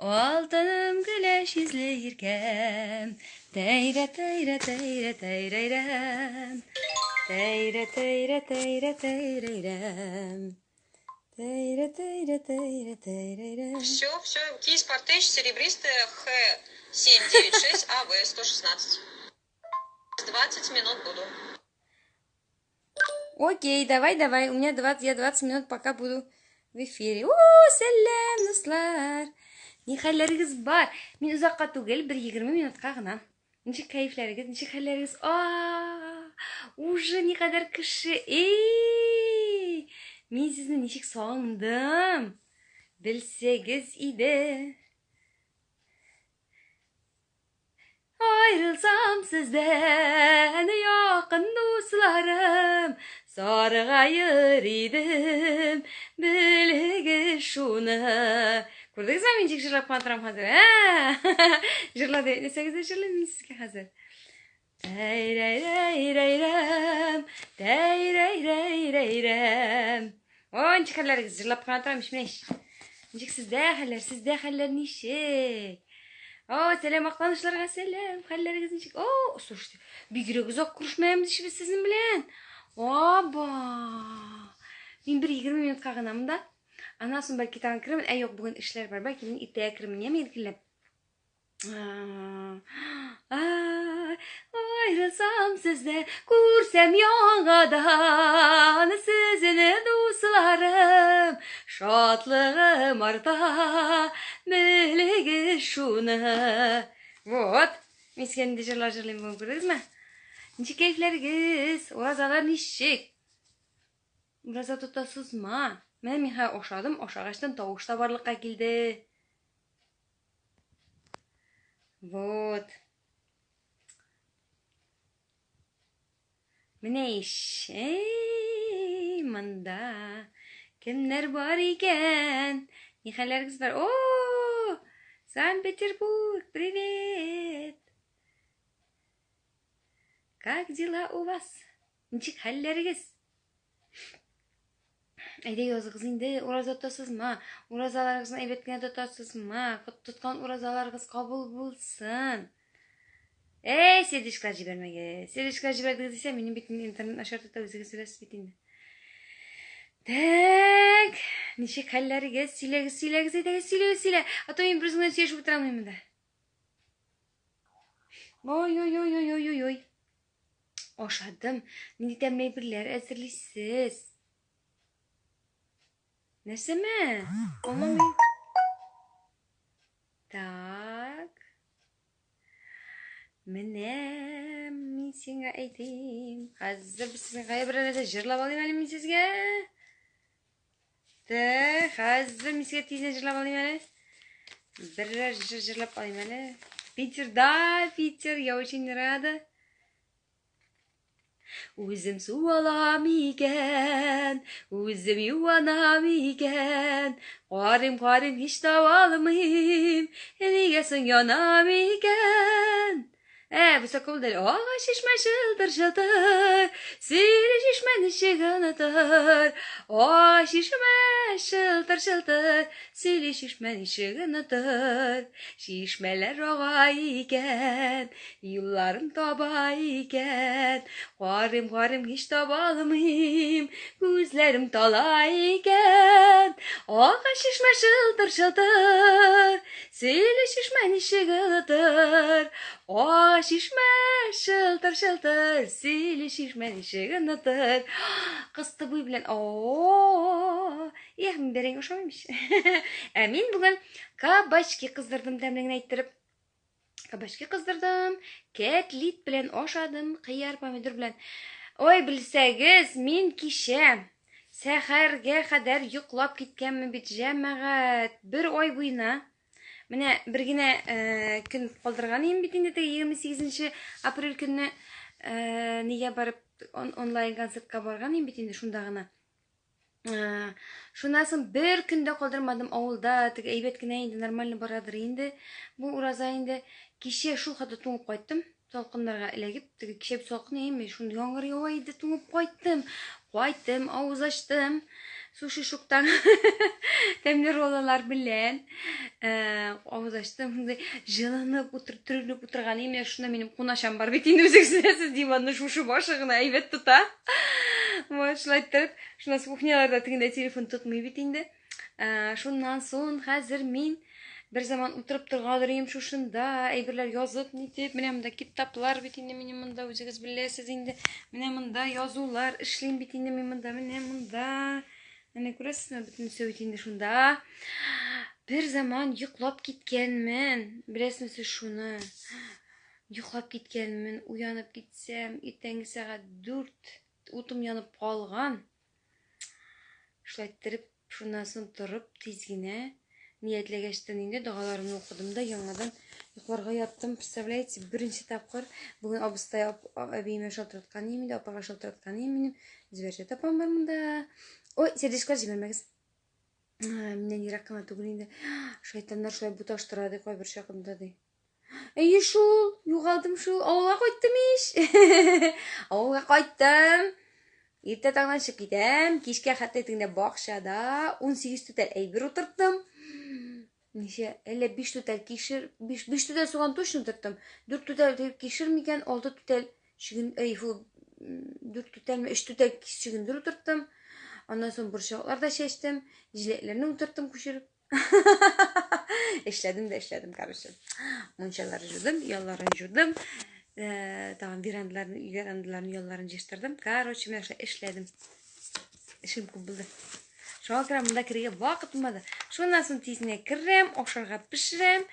Altınım güneş izleyirken teyre teyre teyre teyreyren teyre teyre teyre teyreyren teyre teyre teyre teyreyren. Все. Кейс Портеж, серебристая Х796 АВ-116. 20 минут буду. Окей, давай. У меня 20 минут пока буду в эфире. Сәлем, дуслар. Ни хәлләрегез бар? Мин узакка түгел, 20 минутка гына. Ничек кайфләрегез, ничек хәлләрегез? Уже никадәр кеше. Мин сезне ничек сагындым. Белсәгез иде. Ayrılsam sizden yakın dostlarım, sargayır idim bilgi şunu. Gördünüz mü mincik jırlap kantıram hazır? Jırla deseniz de jırlayayım sizge hazır. Teyreyreyreyrem, teyreyreyreyrem. Oncik halleriniz jırlap kantıram işmeş. Mincik sizde haller nişek. Selam aklanışlarga selam. Halleriniz nişek. Слушайте, бигрәк озак күрешмәбез biz сезнең белән. Мин 20 минутка гына монда. Аннан соң бәлки тагын керәмен. Юк, бүген эшләр бар. Бәлки мин иртәгә керәмен. Яме иркенләп. Ayrılsam sizde, kursam yangadan, sizin dostlarım, şatlığım arta, bilgi şunu. Вот, misken de jırlayayım bunu, gördünüz mü? Nişek keyifleriniz, orazalar nişek? Oraza tutasız mı? Ben miha oşadım, oşağaçtan tavuşta varlıkka geldi. Вот. Менә иш. Монда кемнәр бар икән? Ни хәлләрегез бар? Санкт-Петербург, привет. Как дела у вас? Ничек хәлләрегез? Әйдә языгыз инде, ураза тотасызмы? Уразаларыгызны әйбәт кенә тотасызмы? Тоткан уразаларыгыз кабул булсын. Сердечкалар җибәрмәгез. Сердечкалар җибәрдегез дисә, минем бит интернет начар тота, үзегез сөйләсез бит инде. Так, ничек хәлләрегез? Сөйләгез, әйдәгез, сөйлә. Ато мин берүзеңне сөйләшеп утыра алмыйм да. Ой. Ашадым. Нинди тәмле әйберләр әзерлисез? Нәрсәме? Алмамыйм. Так. Менә мин сиңа әйтим. Хәзер без сезнең кая бер нәрсә җырлап алыйм әле мин сезгә. Хәзер мин сезгә тиздән җырлап алыйм әле. Берәр җырлап алыйм әле. Питер, я очень рада. Үзем су алам икән, үзем юанам икән, карым һич таба алмыйм, нигә соң янам икән? Высоко булды. Чишмә шылтыр, сөйле чишмә ничек онытыр. Чишмә шылтыр, сөйле чишмә ничек онытыр. Чишмәләр ага икән, юлларын таба икән. Карым һич таба алмыйм, күзләрем тала икән. Чишмә шылтыр, сөйле чишмә ничек онытыр. Чишмә шылтыр, сөйле чишмә ничек онытыр. Кысты буй белән. Мин бәрәң ашамыйм ич. Мин бүген кабачки кыздырдым, тәмлеген әйттереп. Кабачки кыздырдым, кәтлит белән ашадым, кыяр помидор белән. Белсәгез, мин кичә сәхәргә кадәр йоклап киткәнмен бит, җәмәгать. 1 ай буена. Менә бер генә көн калдырган идем бит инде 28 апрель көнне нигә барып онлайн концертка барган идем бит инде шунда гына. Шуннан соң бер көндә калдырмадым авылда, әйбәт кенә инде нормально барадыр инде. Бу ураза инде кичә шул хәтле туңып кайттым. Салкыннарга эләгеп, кичә бит салкын име, шунда яңгыр ява иде, туңып кайттым. Авыз ачтым. Sushi şoktan temli rolalar bilen ağız açtım. Жылынып türünüp oturganım ya şuna benim kunaşam var. Betinde özексizsiz divanны şuşu başıгына evet tuta. Başlaytırıp şuna kухняларда тегенде телефон tutmuyor betinde. Şundan soň hazır men bir zaman oturup turgadırım şuşunda әйберләр yazıp nitip менә монда kitaplar betinde менә монда үзегез беләсез инде. Менә монда язулар эшлим betinde менә монда. Ana күрәсезме бөтен сөйтинде шунда. Bir zaman йоклап киткәнмен. Беләсезме сез шуны? Йоклап киткәнмен, уянып китсәм, иртәнге сәгать 4 утым янып калган. Шулайтырып, шуннан соң торып, тиз генә ниятләгәчтән инде дугаларымны укыдым да яңадан йокларга яттым. Представляете, беренче тапкыр бүген абыстай әбиемә шалтыраткан инде, апага шалтыраткан инде. Зверҗә тапам бар монда. Ой, сердечко җибәрмәгез. Миннән ерак кына түгел инде. Шайтаннар шулай буташтырады кайбер чагында ди. Әйе шул, югалдым шул. Авылга кайттым иш. Авылга кайттым. Иртә таңнан чыгып китәм. Кичкә хәтта тегендә бакчада 18 түтәл әйбер утырттым. Ничә? Әллә 5 түтәл кишер, 5 түтәл суган точно утырттым. 4 түтәл кишер микән, 6 түтәл чигин, фу 4 түтәлме, 3 түтәл чигендер утырттым. Ondan sonra burçaklar da çeştim. Jiletlerini oturttum kuşurup. İşledim kardeşim. Munçaları jürdüm, yollarını jürdüm. Tamam, verandalarını yollarını çeştirdim. Kardeşim yaşa işledim. İşim kubuldu. Şu an kıramında kireye vakit olmadı. Şundan sonra tizine kirem, oşarga pişirem,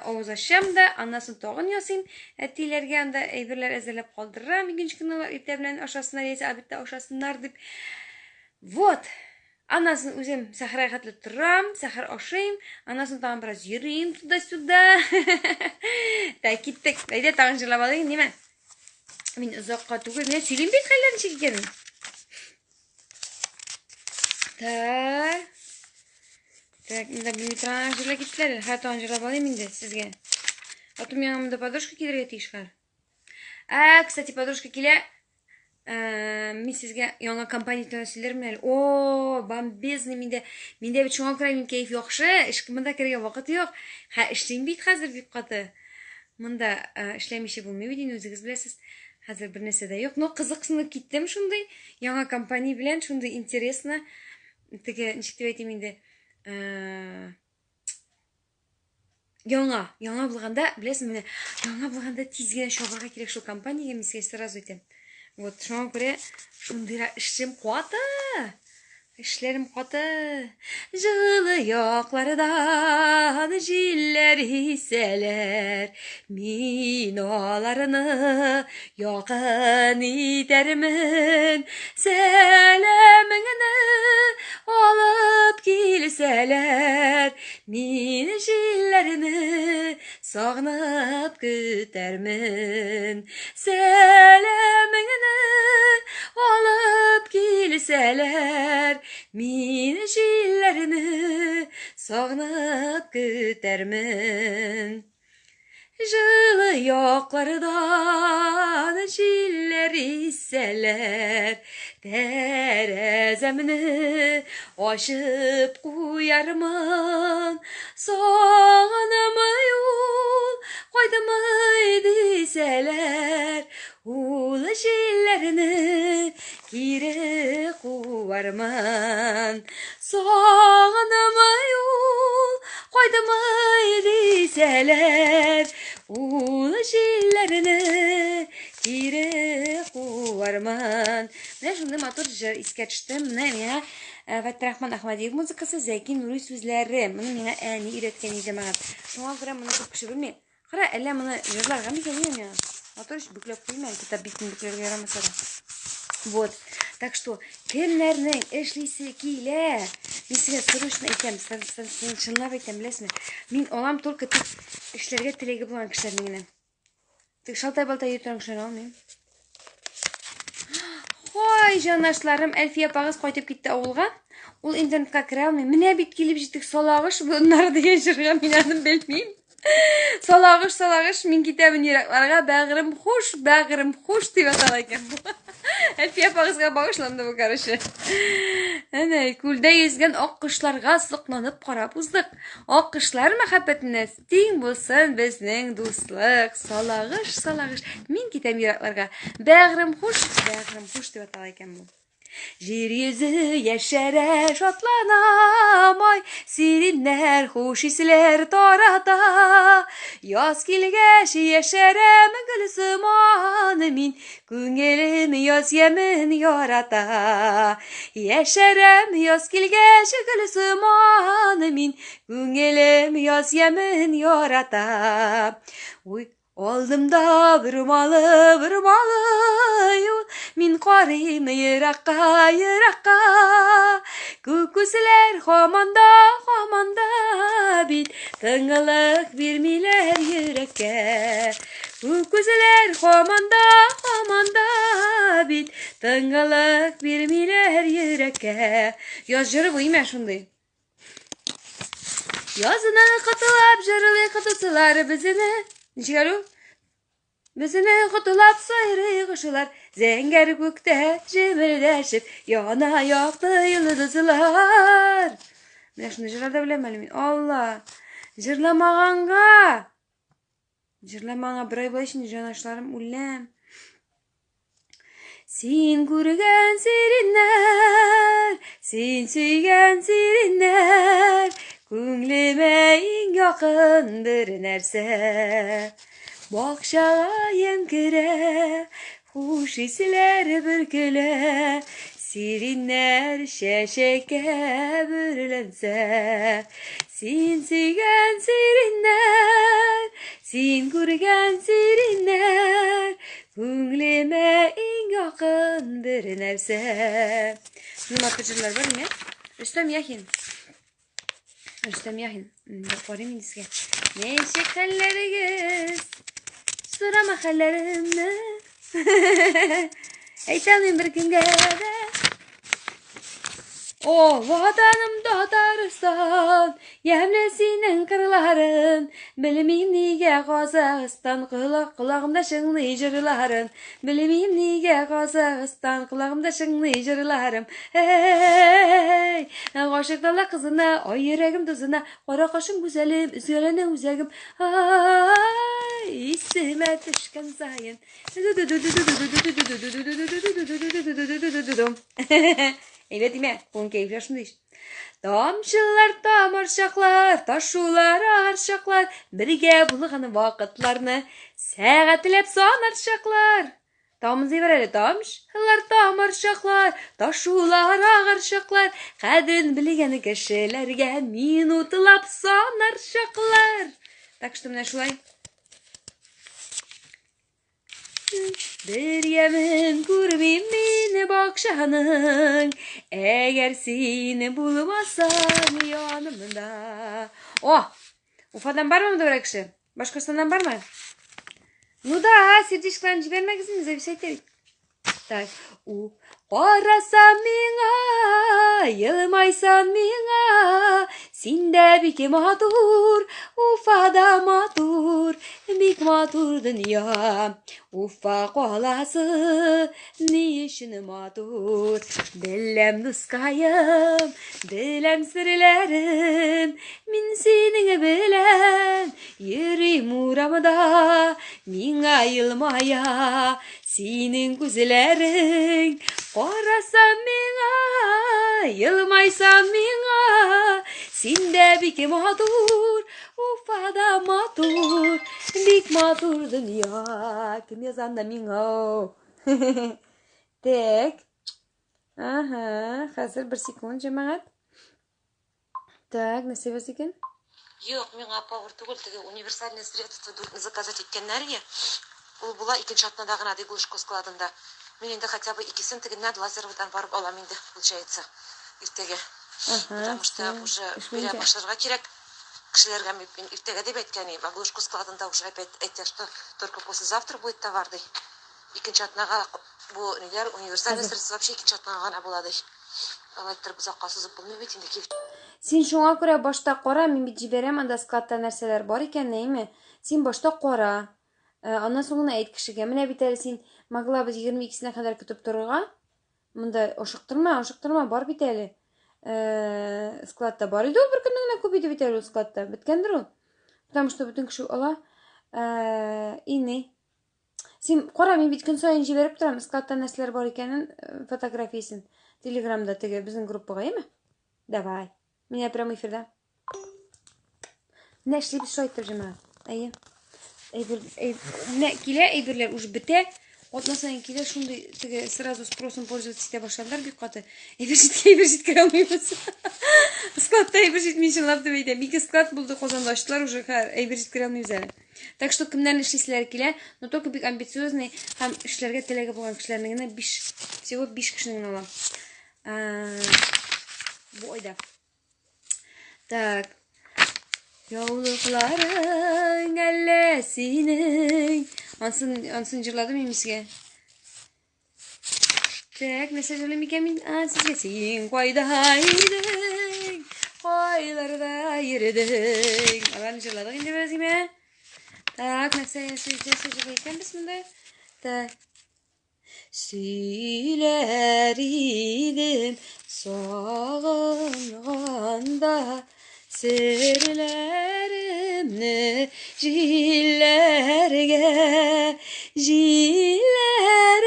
oğuzaşam da, ondan sonra toğun yasayım. Tilergen de eyberler ezelep kaldırırım. İkinci kınalar irteblen aşasınlar, yese abitte aşasınlar deyip. Вот. Ondan sonra özüm sahara katlı turam, sahar aşayım. Ondan sonra tamam biraz yürüyeyim tuda. Da gittik. Haydi tanışırlar alayım değil mi? Ben uzakka tukul. Ben söyleyeyim bir kallarını çekerim. Так, bir tanışırlar gittiler. Ha tanışırlar alayım indi sizge. Atım yanımda подружка келерге тиеш var. Кстати, подружка келе. Мен sizge яңа компания тәсилләрем әле. О, бомбезный миндә бит шуңа күрә мин кайф яхшы. Эшкә керергә вакыт юк. Ха, эшлим бит хәзер бик каты. Монда эшләмичә булмый бит инде, үзегез беләсез. Хәзер бер нәрсә дә юк. Но кызыксынып киттем шундый яңа компания белән, шундый интересно. Теге ничек дип әйтим инде. Яңа булганда, беләсезме, яңа булганда тиз генә чабырга кирәк шул компаниягә, мин сезгә сразу әйтәм. Вот şuna göre şundayra işim katı. İşlerim katı. Жылы яклардан җилләр исәләр. Мин аларны якын итәрмен. Сәламыңны алып килсәләр. Мин җилләрне сагынып көтәрмен. Сәламыңны alıp kilseler, min jillerini sağınıp gütermin. Жылы яклардан jiller isseler, terezemini açıp koyarman. Sağınımı yol koydumı deseler, ul jillerini kiri kovarman. Sağınımı yol koydumı deseler, ul jillerini kiri kovarman. Менә шундый матур җыр искә төште. Менә миңа Фәттрахман Ахмадиев музыкасы, Зәки Нури сүзләре. Моны миңа әни өйрәткән иде миңа. Шуңа күрә моны күп кеше белми. Кара, әллә моны җырларга микән миңа? Матур бүкләп куймам, китап битен бүкләргә ярамаса да. Вот. Так что кемнәрнең эшлисе килә. Мин сезгә срочно әйтәм, сен чынлап әйтәм, беләсезме? Мин алам только тик эшләргә теләге булган кешеләрне генә. Тик шалтай-балтай йөртән кешеләрне алмыйм. Ой, җанашларым, Әлфия апагыз кайтып китте авылга. Ул интернетка керә алмый. Менә бит килеп җиттек, салагыш, буннары дигән җырга мин аны белмим. Salagış min kitabın yiraklarga bägrim hoş diye atar ekan bu. Elfiye Paris'ga bağışlandı bu karışı. Ana kulda yüzgen ok kuşlarga sıklanıp qarap uzdık. Ok kuşlar muhabbetine ting bolsun bizning dostluk. Salagış min kitabın yiraklarga bägrim hoş diye atar ekan bu. Jir yüzü yeşere şatlanamay, sirinler hoş hisler tarata. Yaz kilgeş yeşerem gülsüman min, güngelim yaz yemin yarata. Yeşerem yaz kilgeş gülsüman min, güngelim yaz yemin yarata. Uy. Oldum da bir malı yol, min qarayım yırakka. Kukuslar hamanda bit, tıngalık vermiler yürekke. Kukuslar hamanda bit, tıngalık vermiler yürekke. Yaz jırı bu ime şunday. Yazını katılap jırılı katıtılar bizini. Nişgalu? Bizini kutulap sayrı kuşular, zenger gökte cimrileşip yana yaktı yıldızlar. Ben şunu jırlarda bilemelim. Allah! Jırlamağanga bir ay boyu şimdi janaşlarım ullem. Sen görgen sirinler, sen söygen sirinler, Künglime en yakın bir nerse. Bakşaya kire, hoş hisler bürküle, sirinler şeşeke bürlense. Sen söygen sirinler, sen görgen sirinler, Künglime en yakın bir nerse. Şunun atıcılar var mı ya? Rüstem Yahin. Rüstem Yahin. Yaparım indisken. Ne şekerleriz. Sorama hallerimle. Eytelim bir gün gele. O vatanım Tataristan, yemlesinin kırların, bilmeyim niye Kazakistan, kulağımda şınlı jırlarım, bilmeyim niye Kazakistan, kulağımda şınlı jırlarım. Hey, aşık dala kızına, ay yüreğim tuzuna, kara kaşım güzelim, üzgülene üzegim, ay, isime düşken sayın. Evet değil mi? Bunun keyifler şundayız. Damşılar, damarşaklar, taşular, arşaklar, birge bulğanı vakıtlarını sağatlep sanarşaklar. Damızı vereli damşılar, damarşaklar, taşular, ağırşaklar, kadrin bilgeni kişilerge minutlap sanarşaklar. Tak işte ne şulay? Bir yemin kurmim beni bakşanın, eğer seni bulmazsam yanımda. Oh! Ufadan var mı da kişi? Başkasından var mı? Nu da, serdiçkiden cibermek izinize bir şey dedik. Tak. Qarasan minga, yılmaysan minga, sinde bik matur, ufada matur, bik matur dünya. Ufa qalası, nişin matur, bilem nuskayım, bilem sirlerin, min senin bilen, yüreğim uğramada, minga yılmaya, senin güzellerin, Qarasan minga, yılmaysan minga, sinde bik matur, ufada matur, bik matur dünya. Kim yazan da minga? Tek. Aha, hazır bir sekund cemaat. Так, на себе секунд. Yok, мен апа ортугул теге универсальный средство заказать еткеннер ye. Ул була икенче атнадагына Дегулышко складында. Мен инде хотя бы икисин тегеннән лазеровдан барып алам инде, получается, иртәгә. Потому что уже бирә башларга кирәк. Кешеләргә мен иртәгә дип әйткән идем. Дегулышко складында уже опять әйтә, что только послезавтра будет товар ди. Икенче атнага бу ниләр универсальный средство вообще икенче атнага гына була ди. Алайтыр бузакка сузып булмый бит инде. Sen şuna göre başta qora, men bir jiberem anda skladda narsalar bar ekan, neymi? Sen başta qora. Ondan sonra ayt kişiga, mine biteri sen magla biz 22'sine kadar kütüp dururga. Mında oşuqtırma bar biteli. Skladda bar idi o bir күннән күп иде бит әле skladda. Биткәндер ул. Потому что bütün kişi ola ini. Sen qora men bit gün sayın jiberip turam. Skladda narsalar bar ekanin fotografиясын. Telegramda tege bizning gruppaga, emi? Давай. Меня прямо эфирда. Нашли bir şey aytып jama. Ayı. Kile eybirler uж bite. Ondan sonra kile şunday tege сразу спросом пользоваться ете başladılar bir katı. Eybirjit kira almayız. Skladda eybirjit menşin laptı beyde. Bir sklad buldu kazanlaştılar уже eybirjit kira almayız әле. Так что kimden işleyseler kile, но только бик амбициозный һәм эшләргә теләге булган кешеләрнең генә 5 всего 5 кешенең алам. Bu ayda. Так. Yavruların ellesinin. Ansın cırladım emisge. Tak mesaj alayım ikemin ansız geçsin. Koydaydın. Koylarda yürüdün. Alan cırladık indi biraz ime. Tak mesaj alayım bismillah. Tak. Söylerdim sağında sirlerimni jillerge jiller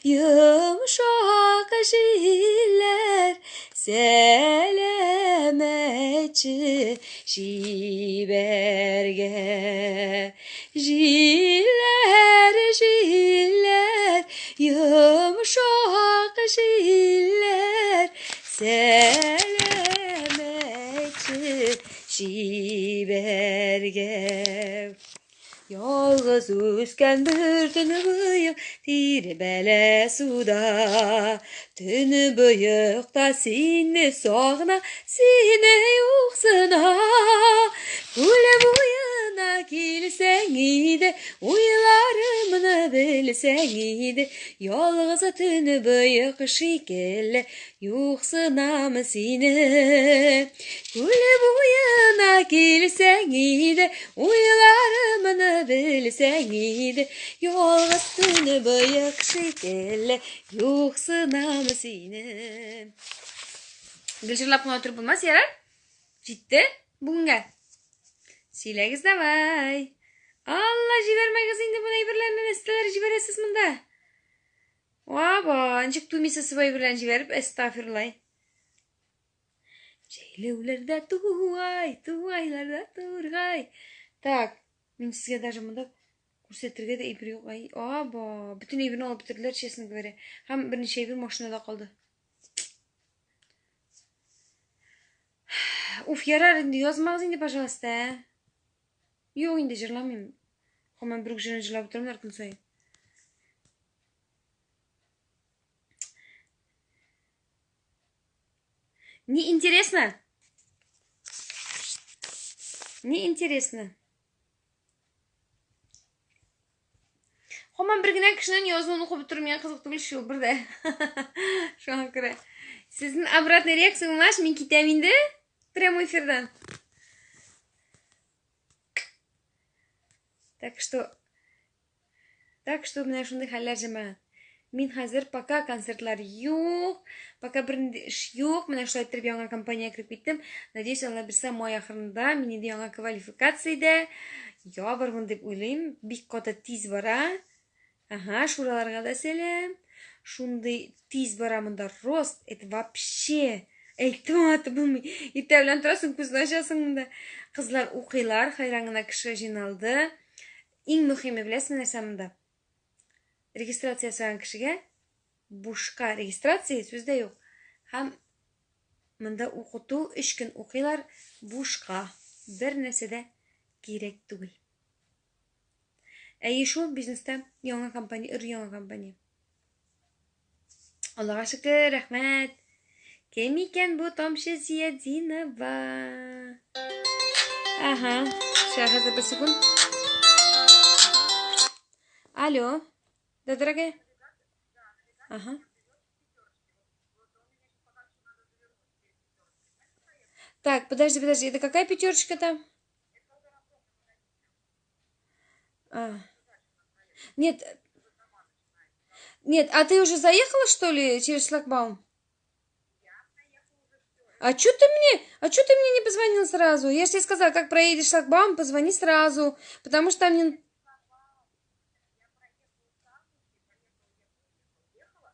yumuşak jiller selemeçi jiberge jiller yumuşak jiller selemeçi jiberge yalğız üsken bir tünü bıyık tirbele suda tünü bıyık da seni soğna seni yoksuna Kule buyuna gelsen iyiydi uylarımını bilsen iyiydi yalğız tünü bıyık şekilli yoksuna mı seni Kule buyuna gelsen iyiydi uylarımını bilsen iyiydi yalğız tünü bıyık şekilli yoksuna mı seni Gülşirlap buna oturup bulmaz yarar. Ciddi. Bunga. Silegiz davay. Allah jibermegiz indi buna ibirlerden esteler jiberesiz mında. Vaba. Ancak duymisa sıva ibirlerini jiberip estağfirullah. Ceylevlerde tuğaylarda turgay. Tak. Men sizge даже mında көрсетtirge de ibir yok. Aba. Bütün ibirini alıp bitirdiler çesini göre. Hem birinci ibir maşinada kaldı. Uf yarar indi yazmaz indi пожалуйста. Yok indi jırlamayayım. Hemen bir jırını jırlap oturum her gün sayın. Не интересно? Не интересно? Hemen bir güne kişinin yazını okuyup oturmayan kızık değil şu bir de. Şu an göre. Sizin обратный реакцияңыз мен китәм инде. Прямо эфирдан. Так что менә шундый хәлләр җәмәгать. Мин хәзер пока концертлар юк, пока бер эш юк. Менә шулай итеп яңа компания кирип киттем. Надеюсь, Алла бирсә май ахырында мине дә яңа квалификациядә ябырмын дип уйлыйм. Бик каты тиз бара. Ага, шураларга да сәлам. Шундый тиз бара монда рост. Это вообще Әйтмәте булмый. Иртә белән торасың, күзне ачасың монда. Кызлар укыйлар, хайраңына кеше җыйналды. Иң мөһиме беләсең нәрсә монда? Регистрация саган кешегә бушка регистрация сүздә юк. Һәм монда укыту 3 көн укыйлар бушка. Бер нәрсә дә кирәк түгел. Әйе шул бизнеста яңа компания, яңа компания. Аллаһка шөкер, рәхмәт. Kim iken bu Tomşe Ziyadinova? Aha. Сейчас за секунд. Алло. Да, дорогая? Ага. Так, подожди, это какая пятерочка там? А. Нет, нет, а ты уже заехала, что ли, через шлагбаум? А чё ты мне не позвонил сразу? Я же тебе сказала, как проедешь шлагбаум, позвони сразу, потому что там не...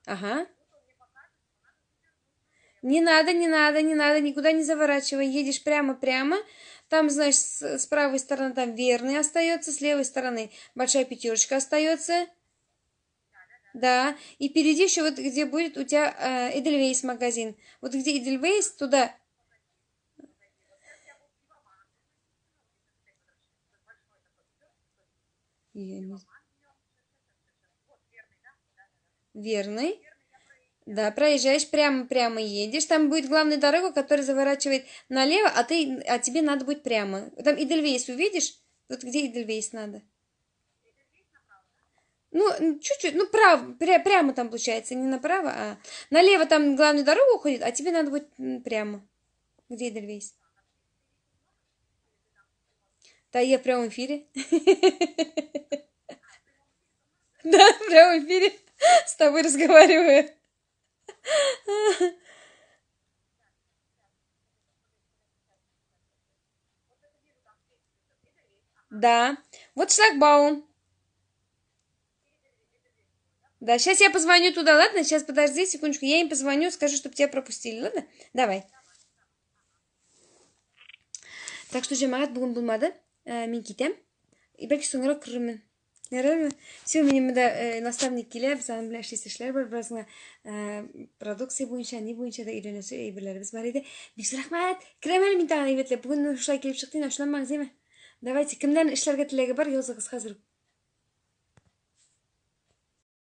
Ага. Не надо, никуда не заворачивай. Едешь прямо-прямо. Там, знаешь, с правой стороны там верный остается, с левой стороны большая пятерочка остается. Да. И впереди еще вот где будет у тебя Эдельвейс магазин. Вот где Эдельвейс, туда. Я не- Верный. Да, проезжаешь прямо едешь. Там будет главная дорога, которая заворачивает налево, а тебе надо будет прямо. Там Эдельвейс увидишь? Вот где Эдельвейс надо? Ну, чуть-чуть, ну, прямо там получается, не направо, а налево там главная дорога уходит, а тебе надо будет прямо. Где Эдельвейс? Да, я в прямом эфире. Да, в прямом эфире с тобой разговариваю. Да, вот шлагбаум. Да, сейчас я позвоню туда, ладно? Сейчас подожди секундочку, я им позвоню, скажу, чтобы тебя пропустили, ладно? Давай. Так что, жамағат, бүгін болмады. Мен кетем. И бәлки соңырақ кірермін. Яраймы? Все, менің мында наставник келіп, біз аның білән эшләр бар, біразына продукция буенча, не буенча да өйрәнәсе әйберләребез бар иде. Бик рәхмәт. Керәм әле мин тагын әйбәтләп. Бүген шулай килеп чыктың, ачуланмагыз, әйме? Давайте, кемнән эшләргә теләге бар, языгыз хәзер.